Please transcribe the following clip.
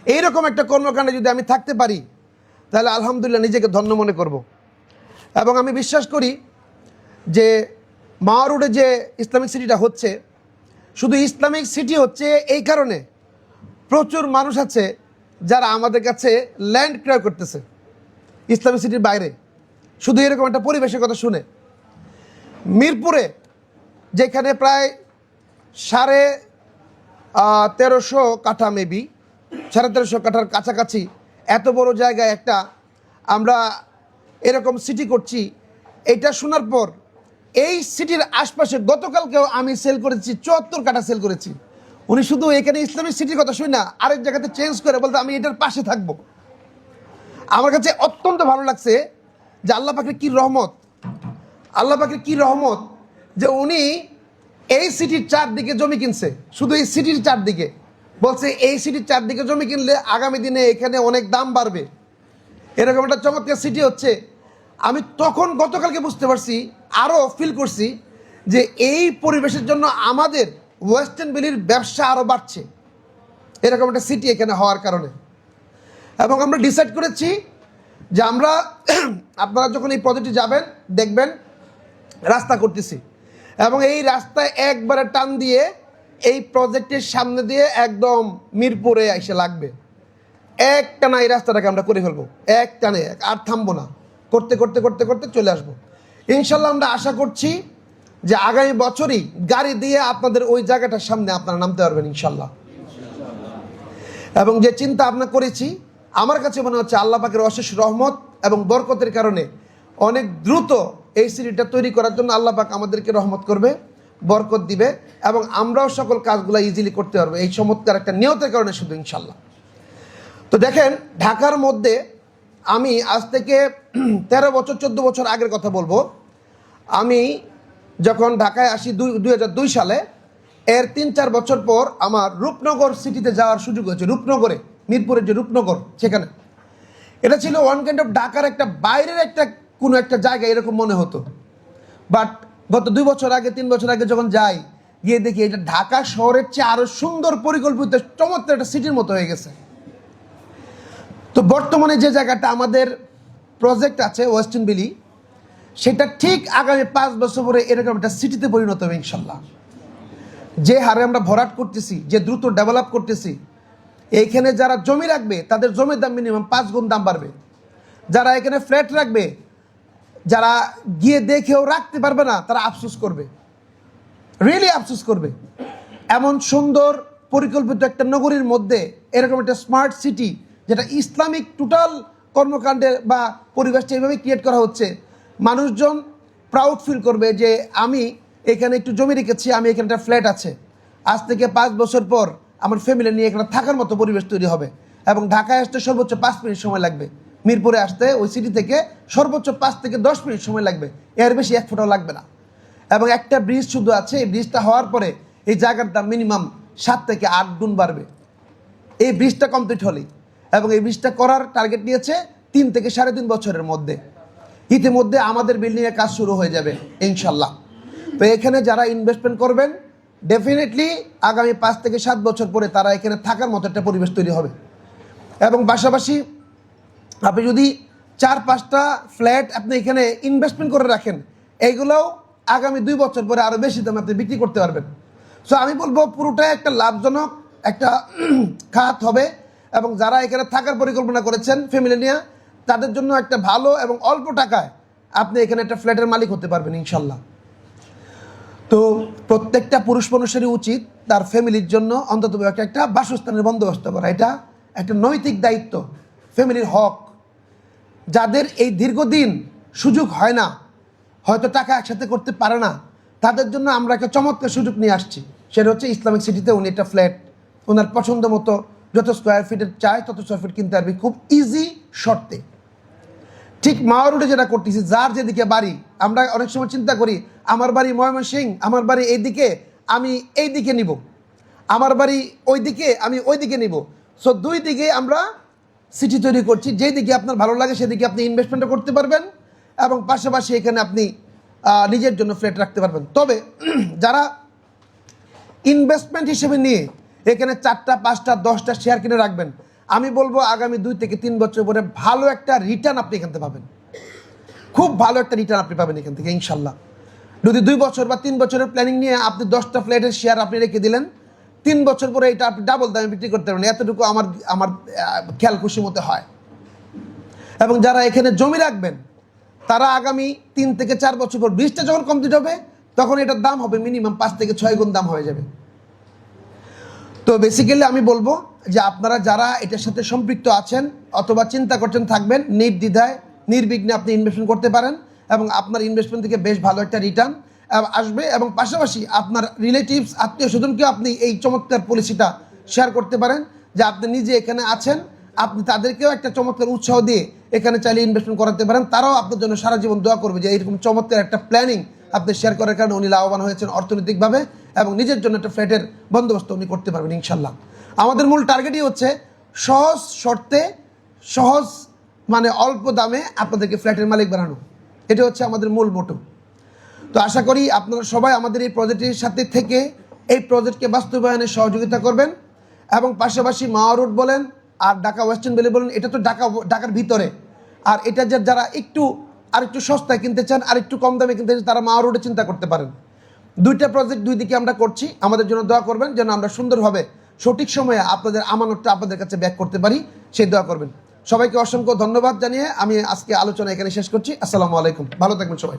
এইরকম একটা কর্মকাণ্ডে যদি আমি থাকতে পারি তাহলে আলহামদুলিল্লাহ নিজেকে ধন্য মনে করব। এবং আমি বিশ্বাস করি যে মাওয়া রোডে যে ইসলামিক সিটিটা হচ্ছে, শুধু ইসলামিক সিটি হচ্ছে এই কারণে প্রচুর মানুষ আছে যারা আমাদের কাছে ল্যান্ড ক্রয় করতেছে ইসলামিক সিটির বাইরে, শুধু এরকম একটা পরিবেশের কথা শুনে। মিরপুরে যেখানে প্রায় 1350 কাঠা, মেবি 1350 কাঠার কাছাকাছি এত বড় জায়গায় একটা আমরা এরকম সিটি করছি, এটা শোনার পর এই সিটির আশপাশে গতকালকেও আমি সেল করেছি 74 কাঠা সেল করেছি। উনি শুধু এখানে ইসলামিক সিটির কথা শুনে না, আরেক জায়গাতে চেঞ্জ করে বলতে আমি এটার পাশে থাকবো। আমার কাছে অত্যন্ত ভালো লাগছে যে আল্লাহ পাকের কি রহমত, আল্লাহ পাকের কি রহমত যে উনি এই সিটির চারদিকে জমি কিনছে। শুধু এই সিটির চারদিকে বলছে এই সিটির চারদিকে জমি কিনলে আগামী দিনে এখানে অনেক দাম বাড়বে। এরকম একটা চমৎকার সিটি হচ্ছে। আমি তখন গতকালকে বুঝতে পারছি, আরও ফিল করছি যে এই পরিবেশের জন্য আমাদের ওয়েস্টার্ন ভ্যালির ব্যবসা আরও বাড়ছে এরকম একটা সিটি এখানে হওয়ার কারণে। এবং আমরা ডিসাইড করেছি যে আমরা আপনারা যখন এই প্রজেক্টে যাবেন দেখবেন রাস্তা করতেছি, এবং এই রাস্তায় একবারে টান দিয়ে এই প্রজেক্টের সামনে দিয়ে একদম মিরপুরে এসে লাগবে। এক টানা এই রাস্তাটাকে আমরা করে ফেলবো, এক টানে, আর থামবো না, করতে করতে করতে করতে চলে আসবো ইনশাল্লাহ। আমরা আশা করছি যে আগামী বছরই গাড়ি দিয়ে আপনাদের ওই জায়গাটার সামনে আপনারা নামতে পারবেন ইনশাল্লাহ। এবং যে চিন্তা ভাবনা করেছি, আমার কাছে মনে হচ্ছে আল্লাহ পাকের অশেষ রহমত এবং বরকতের কারণে অনেক দ্রুত এই সিটিটা তৈরি করার জন্য আল্লাহ পাক আমাদেরকে রহমত করবে, বরকত দিবে, এবং আমরাও সকল কাজগুলো ইজিলি করতে পারবো এই চমৎকার একটা নিয়তের কারণে শুধু ইনশাল্লাহ। তো দেখেন, ঢাকার মধ্যে আমি আজ থেকে 13 বছর 14 বছর আগের কথা বলবো। আমি যখন ঢাকায় আসি 2002 সালে, এর 3-4 বছর পর আমার রূপনগর সিটিতে যাওয়ার সুযোগ হয়েছে। রূপনগরে, মিরপুরের যে রূপনগর, সেখানে এটা ছিল ওয়ান কাইন্ড অফ ঢাকার একটা বাইরের একটা কোনো একটা জায়গা এরকম মনে হতো। বাট গত 2 বছর আগে 3 বছর আগে যখন যাই, গিয়ে দেখি এটা ঢাকা শহরের চেয়ে আরও সুন্দর পরিকল্পিত চমৎকার একটা সিটির মতো হয়ে গেছে। তো বর্তমানে যে জায়গাটা আমাদের প্রজেক্ট আছে ওয়েস্টার্ন ভ্যালি, সেটা ঠিক আগামী 5 বছর পরে এরকম একটা সিটিতে পরিণত হবে ইনশাল্লাহ। যে হারে আমরা ভরাট করতেছি, যে দ্রুত ডেভেলপ করতেছি, এইখানে যারা জমি রাখবে তাদের জমির দাম মিনিমাম 5 গুণ দাম বাড়বে। যারা এখানে ফ্ল্যাট রাখবে, যারা গিয়ে দেখেও রাখতে পারবে না, তারা আফসোস করবে, রিয়েলি আফসোস করবে। এমন সুন্দর পরিকল্পিত একটা নগরীর মধ্যে এরকম একটা স্মার্ট সিটি, যেটা ইসলামিক টোটাল কর্মকাণ্ডে বা পরিবেশটা এইভাবে ক্রিয়েট করা হচ্ছে, মানুষজন প্রাউড ফিল করবে যে আমি এখানে একটু জমি রেখেছি, আমি এখানে একটা ফ্ল্যাট আছে, আজ থেকে 5 বছর পর আমার ফ্যামিলি নিয়ে এখানে থাকার মতো পরিবেশ তৈরি হবে। এবং ঢাকায় আসতে সর্বোচ্চ 5 মিনিট সময় লাগবে, মিরপুরে আসতে ওই সিটি থেকে সর্বোচ্চ 5 থেকে 10 মিনিট সময় লাগবে, এর বেশি 1 ফুটাও লাগবে না। এবং একটা ব্রিজ শুধু আছে, এই ব্রিজটা হওয়ার পরে এই জায়গার দাম মিনিমাম 7 থেকে 8 গুণ বাড়বে এই ব্রিজটা কমপ্লিট হলেই। এবং এই ব্রিজটা করার টার্গেট নিয়েছে 3 থেকে 3.5 বছরের মধ্যে। ইতিমধ্যে আমাদের বিল্ডিংয়ের কাজ শুরু হয়ে যাবে ইনশাল্লাহ। তো এখানে যারা ইনভেস্টমেন্ট করবেন, ডেফিনেটলি আগামী 5 থেকে 7 বছর পরে তারা এখানে থাকার মতো একটা পরিবেশ তৈরি হবে। এবং পাশাপাশি আপনি যদি 4-5টা ফ্ল্যাট আপনি এখানে ইনভেস্টমেন্ট করে রাখেন, এইগুলোও আগামী 2 বছর পরে আরও বেশি দামে আপনি বিক্রি করতে পারবেন। সো আমি বলবো পুরোটাই একটা লাভজনক একটা খাত হবে। এবং যারা এখানে থাকার পরিকল্পনা করেছেন ফ্যামিলি নিয়ে, তাদের জন্য একটা ভালো এবং অল্প টাকায় আপনি এখানে একটা ফ্ল্যাটের মালিক হতে পারবেন ইনশাল্লাহ। তো প্রত্যেকটা পুরুষ মানুষেরই উচিত তার ফ্যামিলির জন্য অন্তত একটা বাসস্থানের বন্দোবস্ত করা। এটা একটা নৈতিক দায়িত্ব, ফ্যামিলির হক। যাদের এই দীর্ঘদিন সুযোগ হয় না, হয়তো টাকা একসাথে করতে পারে না, তাদের জন্য আমরা একটা চমৎকার সুযোগ নিয়ে আসছি। সেটা হচ্ছে ইসলামিক সিটিতে উনি একটা ফ্ল্যাট ওনার পছন্দ মতো যত স্কোয়ার ফিটের চায় তত স্কোয়ার ফিট কিনতে পারবে খুব ইজি শর্তে। ঠিক মাওয়া রোডে যেটা করতেছি, যার যেদিকে বাড়ি, আমরা অনেক সময় চিন্তা করি আমার বাড়ি ময়মনসিংহ, আমার বাড়ি এইদিকে, আমি এই দিকে নিব, আমার বাড়ি ওই দিকে, আমি ওই দিকে নিব। সো 2 দিকে আমরা সিটি তৈরি করছি। যেই দিকে আপনার ভালো লাগে সেদিকে আপনি ইনভেস্টমেন্টও করতে পারবেন, এবং পাশাপাশি এখানে আপনি নিজের জন্য ফ্ল্যাট রাখতে পারবেন। তবে যারা ইনভেস্টমেন্ট হিসেবে নিয়ে এখানে 4টা 5টা 10টা শেয়ার কিনে রাখবেন, আমি বলবো আগামী 2 থেকে 3 বছর পরে ভালো একটা রিটার্ন আপনি এখান থেকে পাবেন, খুব ভালো একটা রিটার্ন আপনি পাবেন এখান থেকে ইনশাল্লাহ। যদি 2 বছর বা 3 বছরের প্ল্যানিং নিয়ে আপনি 10টা ফ্ল্যাটের শেয়ার আপনি রেখে দিলেন, 3 বছর পরে এটা আপনি ডাবল দামে বিক্রি করতে পারবেন, এতটুকু আমার খেয়াল খুশি মতে হয়। এবং যারা এখানে জমি রাখবেন তারা আগামী 3 থেকে 4 বছর পর ব্রিজটা যখন কমপ্লিট হবে তখন এটার দাম হবে মিনিমাম 5 থেকে 6 গুণ দাম হয়ে যাবে। তো বেসিক্যালি আমি বলবো যে আপনারা যারা এটার সাথে সম্পৃক্ত আছেন অথবা চিন্তা করছেন থাকবেন, নির্দ্বিধায় নির্বিঘ্নে আপনি ইনভেস্টমেন্ট করতে পারেন এবং আপনার ইনভেস্টমেন্ট থেকে বেশ ভালো একটা রিটার্ন আসবে। এবং পাশাপাশি আপনার রিলেটিভস আত্মীয় স্বজনকেও আপনি এই চমৎকার পলিসিটা শেয়ার করতে পারেন যে আপনি নিজে এখানে আছেন, আপনি তাদেরকেও একটা চমৎকার উৎসাহ দিয়ে এখানে চাইলে ইনভেস্টমেন্ট করাতে পারেন। তারাও আপনার জন্য সারা জীবন দোয়া করবে যে এরকম চমৎকার একটা প্ল্যানিং আপনি শেয়ার করার কারণে উনি লাভবান হয়েছেন অর্থনৈতিকভাবে এবং নিজের জন্য একটা ফ্ল্যাটের বন্দোবস্ত উনি করতে পারবেন ইনশাল্লাহ। আমাদের মূল টার্গেটই হচ্ছে সহজ শর্তে, সহজ মানে অল্প দামে আপনাদেরকে ফ্ল্যাটের মালিক বানানো, এটা হচ্ছে আমাদের মূল মোটো। তো আশা করি আপনারা সবাই আমাদের এই প্রজেক্টের সাথে থেকে এই প্রজেক্টকে বাস্তবায়নে সহযোগিতা করবেন। এবং পাশাপাশি মাওয়া রোড বলেন আর ঢাকা ওয়েস্টার্ন ভ্যালি বলেন, এটা তো ঢাকার ভিতরে, আর এটা যারা আরেকটু সস্তায় কিনতে চান, আরেকটু কম দামে কিনতে চান, তারা মাওয়া রোডে চিন্তা করতে পারেন। 2টা প্রজেক্ট 2 দিকে আমরা করছি, আমাদের জন্য দোয়া করবেন যেন আমরা সুন্দরভাবে সঠিক সময়ে আপনাদের আমানতটা আপনাদের কাছে ব্যাক করতে পারি, সেই দোয়া করবেন। সবাইকে অসংখ্য ধন্যবাদ জানিয়ে আমি আজকে আলোচনা এখানে শেষ করছি। আসসালামু আলাইকুম, ভালো থাকবেন সবাই।